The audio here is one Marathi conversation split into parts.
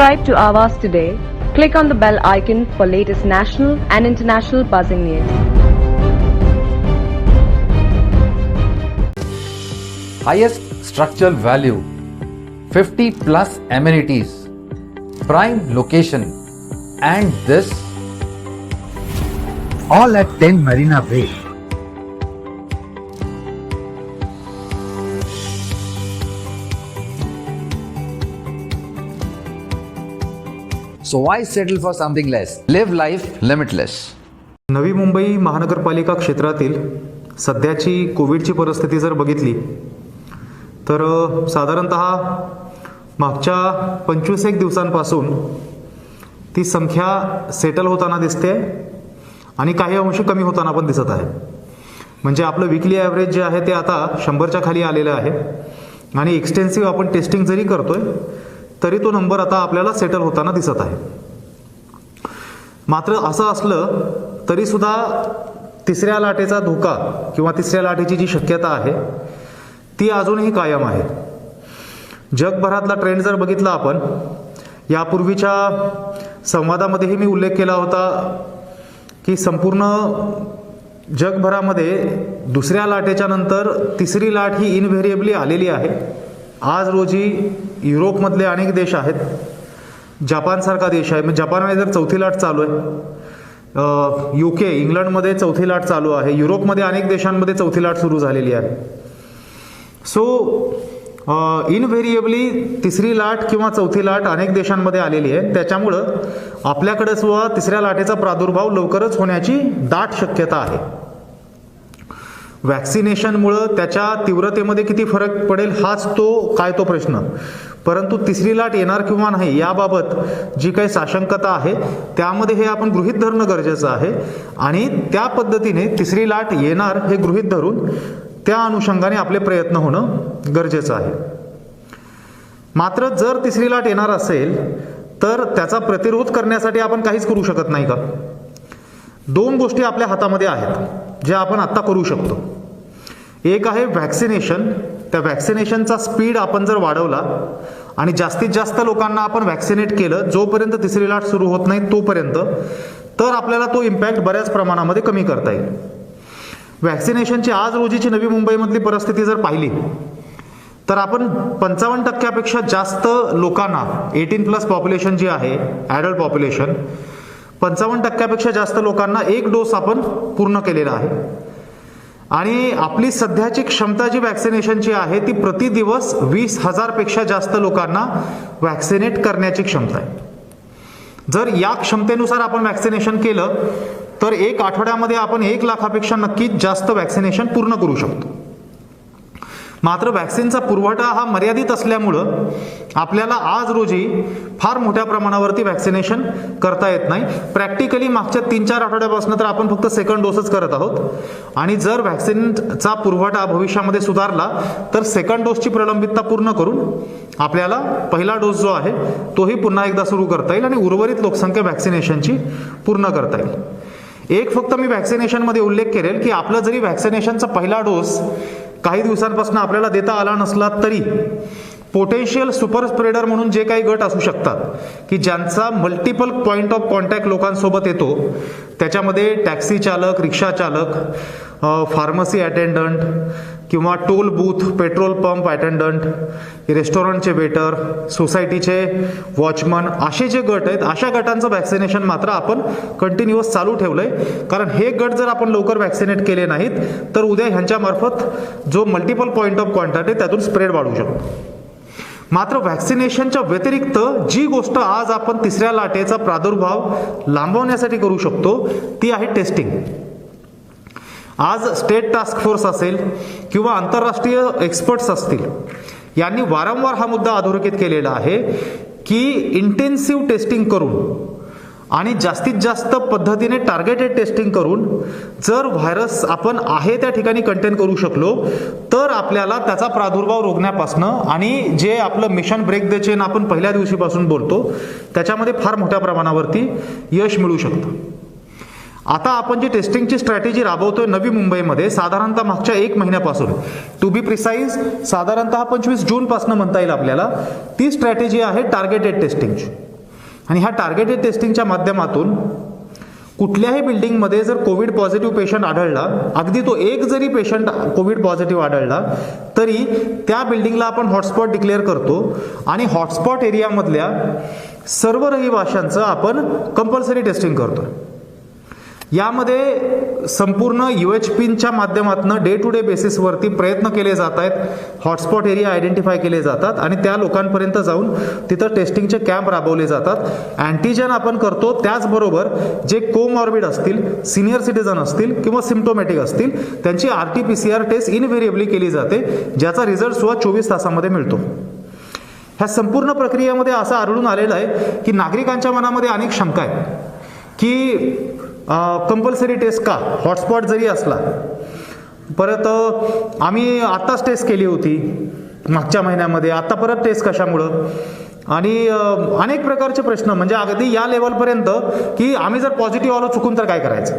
Subscribe to Avas today. Click on the bell icon for latest national and international buzzing news. Highest structural value, 50 plus amenities, prime location, and this all at 10 Marina Bay. So why settle for something less? Live life limitless. Navi Mumbai महानगरपालिका क्षेत्रातील सध्याची कोविडची परिस्थिती जर बघितली तर साधारणतः मागच्या 25 दिवसांपासून ती संख्या सेटल होताना दिसते आणि काही अंश कमी होताना पण दिसत आहे. म्हणजे आपलं वीकली ॲव्हरेज जे आहे ते आता 100च्या खाली आलेलं आहे आणि एक्सटेन्सिव्ह आपण टेस्टिंग जरी करतोय तरी तो नंबर आता आपल्याला सेटल होताना दिसत आहे. मात्र असं असलं तरी सुद्धा तिसऱ्या लाटेचा धोका किंवा तिसऱ्या लाटेची जी शक्यता आहे ती अजूनही कायम आहे. जगभरातला ट्रेंड जर बघितला आपण, यापूर्वीच्या संवादामध्येही मी उल्लेख केला होता की संपूर्ण जगभरामध्ये दुसऱ्या लाटेच्या नंतर तिसरी लाट ही इनव्हेरिएबली आलेली आहे. आज रोजी युरोपमधले अनेक देश आहेत, जपानसारखा देश आहे, म्हणजे जपानमध्ये जर चौथी लाट चालू आहे, UK इंग्लंडमध्ये चौथी लाट चालू आहे, युरोपमध्ये अनेक देशांमध्ये चौथी लाट सुरू झालेली आहे. सो इनव्हेरिएबली तिसरी लाट किंवा चौथी लाट अनेक देशांमध्ये आलेली आहे. त्याच्यामुळं आपल्याकडे सुद्धा तिसऱ्या लाटेचा प्रादुर्भाव लवकरच होण्याची दाट शक्यता आहे. वॅक्सिनेशनमुळं त्याच्या तीव्रतेमध्ये किती फरक पडेल हाच तो प्रश्न. परंतु तिसरी लाट येणार किंवा नाही याबाबत जी काही साशंकता आहे त्यामध्ये हे आपण गृहीत धरणं गरजेचं आहे आणि त्या पद्धतीने तिसरी लाट येणार हे गृहीत धरून त्या अनुषंगाने आपले प्रयत्न होणं गरजेचं आहे. मात्र जर तिसरी लाट येणार असेल तर त्याचा प्रतिरोध करण्यासाठी आपण काहीच करू शकत नाही का? 2 गोष्टी आपल्या हातामध्ये आहेत ज्या आपण आत्ता करू शकतो. एक आहे व्हॅक्सिनेशन. त्या व्हॅक्सिनेशनचा स्पीड आपण जर वाढवला आणि जास्तीत जास्त लोकांना आपण व्हॅक्सिनेट केलं जोपर्यंत तिसरी लाट सुरू होत नाही तोपर्यंत, तर आपल्याला तो इम्पॅक्ट बऱ्याच प्रमाणामध्ये कमी करता येईल. व्हॅक्सिनेशनची आज रोजीची नवी मुंबईमधली परिस्थिती जर पाहिली तर आपण 55% जास्त लोकांना 18+ पॉप्युलेशन जी आहे, ॲडल्ट पॉप्युलेशन, 55% जास्त लोकांना 1 डोस आपण पूर्ण केलेला आहे. आणि आपली सध्याची क्षमता जी व्हॅक्सिनेशनची आहे ती प्रति दिवस 20,000 पेक्षा जास्त लोकांना व्हॅक्सिनेट करण्याची क्षमता आहे. जर या क्षमतेनुसार आपण व्हॅक्सिनेशन केलं तर 1 आठवड्यामध्ये आपण 1 लाखापेक्षा नक्कीच जास्त व्हॅक्सिनेशन पूर्ण करू शकतो. मात्र व्हॅक्सिनचा पुरवठा हा मर्यादित असल्यामुळं आपल्याला आज रोजी फार मोठ्या प्रमाणावरती व्हॅक्सिनेशन करता येत नाही. प्रॅक्टिकली मागच्या 3-4 आठवड्यापासून तर आपण फक्त सेकंड डोसच करत आहोत आणि जर व्हॅक्सिनचा पुरवठा भविष्यामध्ये सुधारला तर सेकंड डोसची प्रलंबितता पूर्ण करून आपल्याला पहिला डोस जो आहे तोही पुन्हा एकदा सुरू करता येईल आणि उर्वरित लोकसंख्या व्हॅक्सिनेशनची पूर्ण करता येईल. एक फक्त मी व्हॅक्सिनेशनमध्ये उल्लेख करेल की आपला जरी व्हॅक्सिनेशनचा पहिला डोस काही दिवसांपासून आपल्याला देता आला नसला तरी पोटेन्शियल सुपर स्प्रेडर म्हणून जे काही गट असू शकतात की ज्यांचा मल्टिपल पॉइंट ऑफ कॉन्टॅक्ट लोकांसोबत येतो, त्याच्यामध्ये टॅक्सी चालक, रिक्षा चालक, फार्मसी अटेंडंट किंवा toll booth, petrol pump attendant, रेस्टॉरंटचे वेटर, सोसायटीचे वॉचमन, असे जे गट आहेत अशा गटांचं व्हॅक्सिनेशन मात्र आपण कंटिन्युअस चालू ठेवलंय. कारण हे गट जर आपण लवकर व्हॅक्सिनेट केले नाहीत तर उद्या ह्यांच्यामार्फत जो मल्टिपल पॉइंट ऑफ कॉन्टॅक्ट आहे त्यातून स्प्रेड वाढू शकतो. मात्र व्हॅक्सिनेशनच्या व्यतिरिक्त जी गोष्ट आज आपण तिसऱ्या लाटेचा प्रादुर्भाव लांबवण्यासाठी करू शकतो ती आहे टेस्टिंग. आज स्टेट टास्क फोर्स असेल किंवा आंतरराष्ट्रीय एक्सपर्ट्स असतील, यांनी वारंवार हा मुद्दा अधोरेखित केलेला आहे की इंटेन्सिव्ह टेस्टिंग करून आणि जास्तीत जास्त पद्धतीने टार्गेटेड टेस्टिंग करून जर व्हायरस आपण आहे त्या ठिकाणी कंटेन करू शकलो तर आपल्याला त्याचा प्रादुर्भाव रोखण्यापासनं आणि जे आपलं मिशन ब्रेक द चेन आपण पहिल्या दिवशीपासून बोलतो त्याच्यामध्ये फार मोठ्या प्रमाणावरती यश मिळू शकतं. आता आपण जी टेस्टिंगची स्ट्रॅटेजी राबवतोय नवी मुंबईमध्ये साधारणतः मागच्या 1 महिन्यापासून, टू बी प्रिसाइज साधारणतः 25 जून पासून म्हणता येईल आपल्याला, ती स्ट्रॅटेजी आहे टार्गेटेड टेस्टिंगची. आणि ह्या टार्गेटेड टेस्टिंगच्या माध्यमातून कुठल्याही बिल्डिंगमध्ये जर कोविड पॉझिटिव्ह पेशंट आढळला, अगदी तो एक जरी पेशंट कोविड पॉझिटिव्ह आढळला तरी त्या बिल्डिंगला आपण हॉटस्पॉट डिक्लेअर करतो आणि हॉटस्पॉट एरियामधल्या सर्व रहिवाशांचं आपण कंपल्सरी टेस्टिंग करतो. यामध्ये संपूर्ण UHPच्या माध्यमातून डे टू डे बेसिसवरती प्रयत्न केले जात आहेत. हॉटस्पॉट एरिया आयडेंटिफाय केले जातात आणि त्या लोकांपर्यंत जाऊन तिथं टेस्टिंगचे कॅम्प राबवले जातात. अँटीजन आपण करतो, त्याचबरोबर जे कोमॉर्बिड असतील, सिनियर सिटीजन असतील किंवा सिम्प्टोमॅटिक असतील त्यांची RT-PCR टेस्ट इनव्हेरिएबली केली जाते, ज्याचा रिझल्ट सुद्धा 24 तासामध्ये मिळतो. ह्या संपूर्ण प्रक्रियेमध्ये असं आढळून आलेलं आहे की नागरिकांच्या मनामध्ये अनेक शंका आहेत की कंपल्सरी टेस्ट का, हॉटस्पॉट जरी असला. परत आम्ही आत्ताच टेस्ट केली होती मागच्या महिन्यामध्ये, आता परत टेस्ट कशामुळं, आणि अनेक प्रकारचे प्रश्न, म्हणजे अगदी या लेवलपर्यंत की आम्ही जर पॉझिटिव्ह आलो चुकून तर काय करायचं.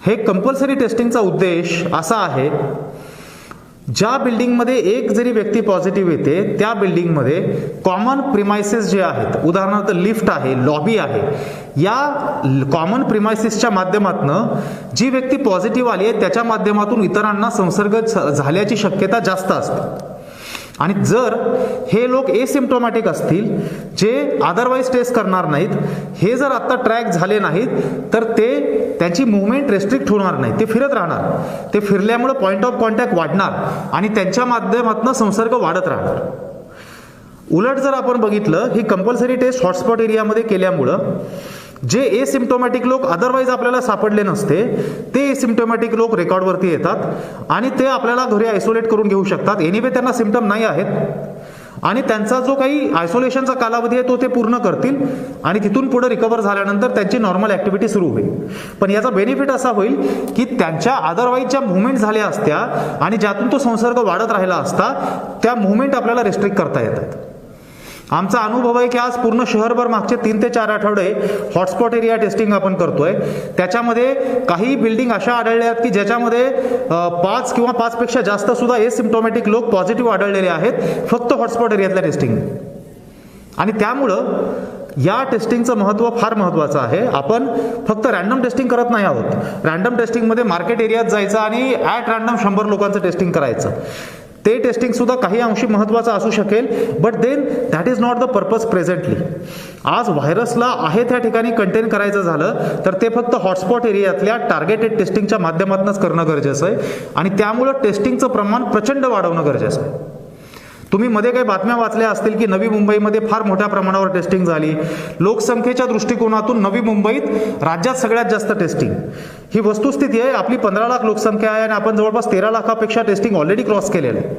हे कंपल्सरी टेस्टिंगचा उद्देश असा आहे, ज्या बिल्डिंगमध्ये एक जरी व्यक्ती पॉझिटिव्ह येते त्या बिल्डिंगमध्ये कॉमन प्रिमायसेस जे आहेत, उदाहरणार्थ लिफ्ट आहे, लॉबी आहे, या कॉमन प्रिमायसेसच्या माध्यमातून जी व्यक्ती पॉझिटिव्ह आली आहे त्याच्या माध्यमातून इतरांना संसर्ग झाल्याची शक्यता जास्त असते. आणि जर हे लोक एसिम्प्टोमॅटिक असतील, जे अदरवाईज टेस्ट करणार नाहीत, हे जर आत्ता ट्रॅक झाले नाहीत तर त्यांची मुवमेंट रेस्ट्रिक्ट होणार नाही, ते फिरत राहणार. ते फिरल्यामुळे पॉईंट ऑफ कॉन्टॅक्ट वाढणार आणि त्यांच्या माध्यमातून संसर्ग वाढत राहणार. उलट जर आपण बघितलं, ही कंपल्सरी टेस्ट हॉटस्पॉट एरियामध्ये केल्यामुळं जे एसिम्प्टोमॅटिक लोक अदरवाईज आपल्याला सापडले नसते ते एसिम्प्टोमॅटिक लोक रेकॉर्डवरती येतात आणि ते आपल्याला घरी आयसोलेट करून घेऊ शकतात. एनिवे त्यांना सिम्प्टम नाही आहेत आणि त्यांचा जो काही आयसोलेशनचा कालावधी आहे तो ते पूर्ण करतील आणि तिथून पुढे रिकवर झाल्यानंतर त्यांची नॉर्मल ऍक्टिव्हिटी सुरू होईल. पण याचा बेनिफिट असा होईल की त्यांच्या अदरवाईज ज्या मुवमेंट झाल्या असत्या आणि ज्यातून तो संसर्ग वाढत राहिला असता त्या मुवमेंट आपल्याला रेस्ट्रिक्ट करता येतात. आमचा अनुभव आहे की आज पूर्ण शहरभर मागचे 3 ते 4 आठवडे हॉटस्पॉट एरिया टेस्टिंग आपण करतोय. त्याच्यामध्ये काही बिल्डिंग अशा आढळल्या आहेत की ज्याच्यामध्ये 5 किंवा 5 पेक्षा जास्त सुद्धा एसिम्प्टोमॅटिक लोक पॉझिटिव्ह आढळलेले आहेत फक्त हॉटस्पॉट एरियातल्या टेस्टिंग. आणि त्यामुळं या टेस्टिंगचं महत्त्व फार महत्त्वाचं आहे. आपण फक्त रॅन्डम टेस्टिंग करत नाही आहोत. रॅन्डम टेस्टिंगमध्ये मार्केट एरियात जायचं आणि ॲट रॅन्डम 100 लोकांचं टेस्टिंग करायचं, ते टेस्टिंग सुद्धा काही अंशी महत्त्वाचं असू शकेल, but then that is not the purpose presently. आज व्हायरसला आहे त्या ठिकाणी कंटेन करायचं झालं तर ते फक्त हॉटस्पॉट एरियातल्या टार्गेटेड टेस्टिंगच्या माध्यमातूनच करणं गरजेचं आहे आणि त्यामुळं टेस्टिंगचं प्रमाण प्रचंड वाढवणं गरजेचं आहे. तुम्ही मध्ये काही बातम्या वाचल्या असतील की नवी मुंबईमध्ये फार मोठ्या प्रमाणावर टेस्टिंग झाली. लोकसंख्येच्या दृष्टिकोनातून नवी मुंबईत राज्यात सगळ्यात जास्त टेस्टिंग, ही वस्तुस्थिती आहे. आपली 15 लाख लोकसंख्या आहे आणि आपण जवळपास 13 लाखापेक्षा टेस्टिंग ऑलरेडी क्रॉस केलेलं आहे.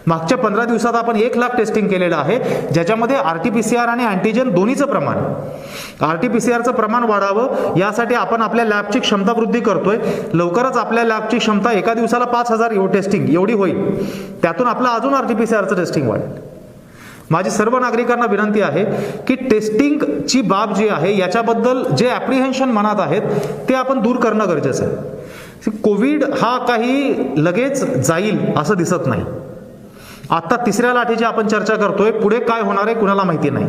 मागच्या 15 दिवसात आपण 1 लाख टेस्टिंग केलेलं आहे, ज्याच्यामध्ये RT-PCR आणि अँटीजन दोन्हीचं प्रमाण. RT-PCRचं प्रमाण वाढावं यासाठी आपण आपल्या लॅबची क्षमता वृद्धी करतोय. लवकरच आपल्या लॅबची क्षमता एका दिवसाला 5000 टेस्टिंग एवढी होईल. त्यातून आपलं अजून RT-PCRचं टेस्टिंग वाढेल. माझी सर्व नागरिकांना विनंती आहे की टेस्टिंगची बाब जी आहे याच्याबद्दल जे ॲप्रिहेन्शन मनात आहेत ते आपण दूर करणं गरजेचं आहे. कोविड हा काही लगेच जाईल असं दिसत नाही. आता 3ऱ्या लाटेची आपण चर्चा करतोय, पुढे काय होणार आहे कुणाला माहिती नाही.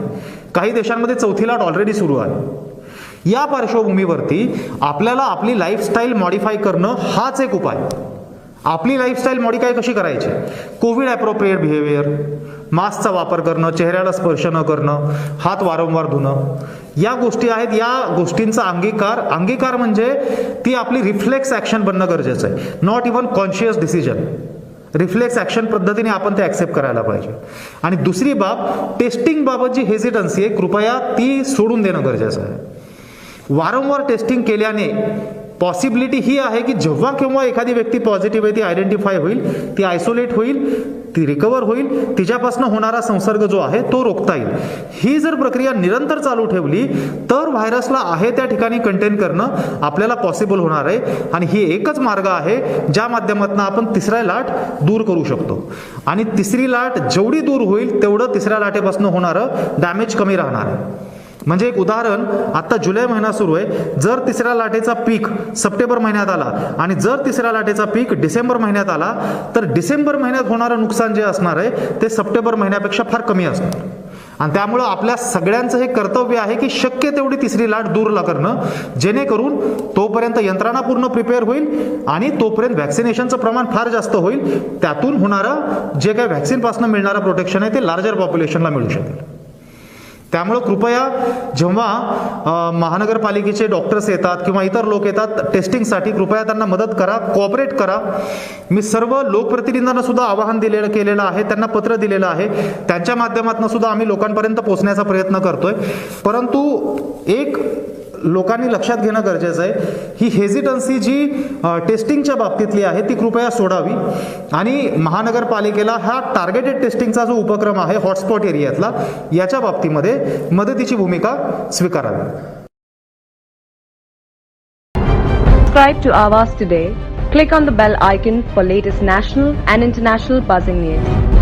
काही देशांमध्ये 4थी लाट ऑलरेडी सुरू आहे. या पार्श्वभूमीवरती आपल्याला आपली लाईफस्टाईल मॉडिफाय करणं हाच एक उपाय. आपली लाईफस्टाईल मॉडिफाय कशी करायची? कोविड ॲप्रोप्रिएट बिहेवियर, मास्कचा वापर करणं, चेहऱ्याला स्पर्श न करणं, हात वारंवार धुणं, या गोष्टी आहेत. या गोष्टींचा अंगीकार म्हणजे ती आपली रिफ्लेक्स ॲक्शन बनणं गरजेचं आहे, not even conscious decision. Reflex action पद्धतीने आपण ते ॲक्सेप्ट करायला पाहिजे. आणि दुसरी बाब, टेस्टिंग बाबत जी हेजिटन्सी आहे कृपया ती सोडून देणं गरजेचं आहे. वारंवार टेस्टिंग केल्याने पॉसिबिलिटी ही आहे की जेव्हा केव्हा एखादी व्यक्ती पॉझिटिव्ह आहे ती आयडेंटिफाय होईल, ती आयसोलेट होईल, ती रिकवर होईल, तिच्यापासून होणारा संसर्ग जो आहे तो रोखता येईल. ही जर प्रक्रिया निरंतर चालू ठेवली तर व्हायरसला आहे त्या ठिकाणी कंटेन करणं आपल्याला पॉसिबल होणार आहे. आणि ही एकच मार्ग आहे ज्या माध्यमातून आपण 3री लाट दूर करू शकतो. आणि 3री लाट जेवढी दूर होईल तेवढं 3ऱ्या लाटेपासून होणारं डॅमेज कमी राहणार आहे. म्हणजे एक उदाहरण, आता जुलै महिना सुरू आहे. जर 3ऱ्या लाटेचा पीक सप्टेंबर महिन्यात आला आणि जर 3ऱ्या लाटेचा पीक डिसेंबर महिन्यात आला तर डिसेंबर महिन्यात होणारं नुकसान जे असणार आहे ते सप्टेंबर महिन्यापेक्षा फार कमी असणार. आणि त्यामुळं आपल्या सगळ्यांचं हे कर्तव्य आहे की शक्य तेवढी तिसरी लाट दूर करणं, जेणेकरून तोपर्यंत यंत्रणा पूर्ण प्रिपेअर होईल आणि तोपर्यंत व्हॅक्सिनेशनचं प्रमाण फार जास्त होईल. त्यातून होणारं जे काही व्हॅक्सिनपासून मिळणारं प्रोटेक्शन आहे ते लार्जर पॉप्युलेशनला मिळू शकेल. त्यामुळं कृपया जेव्हा महानगरपालिकेचे डॉक्टर्स येतात किंवा इतर लोक येतात टेस्टिंगसाठी, कृपया त्यांना मदत करा, कोऑपरेट करा. मी सर्व लोकप्रतिनिधींना सुद्धा आवाहन केलेलं आहे, त्यांना पत्र दिलेलं आहे, त्यांच्या माध्यमातून सुद्धा आम्ही लोकांपर्यंत पोहोचण्याचा प्रयत्न करतोय. परंतु एक लोकांनी लक्षात घेणं गरजेचं आहे, ही हेजिटन्सी जी टेस्टिंगच्या बाबतीतली आहे ती कृपया सोडावी आणि महानगरपालिकेला हा टार्गेटेड टेस्टिंगचा जो उपक्रम आहे हॉटस्पॉट एरियातला, याच्या बाबतीमध्ये मदतीची भूमिका स्वीकारावी. Subscribe to Awaaz today. Click on the bell icon for latest national and international buzzing news.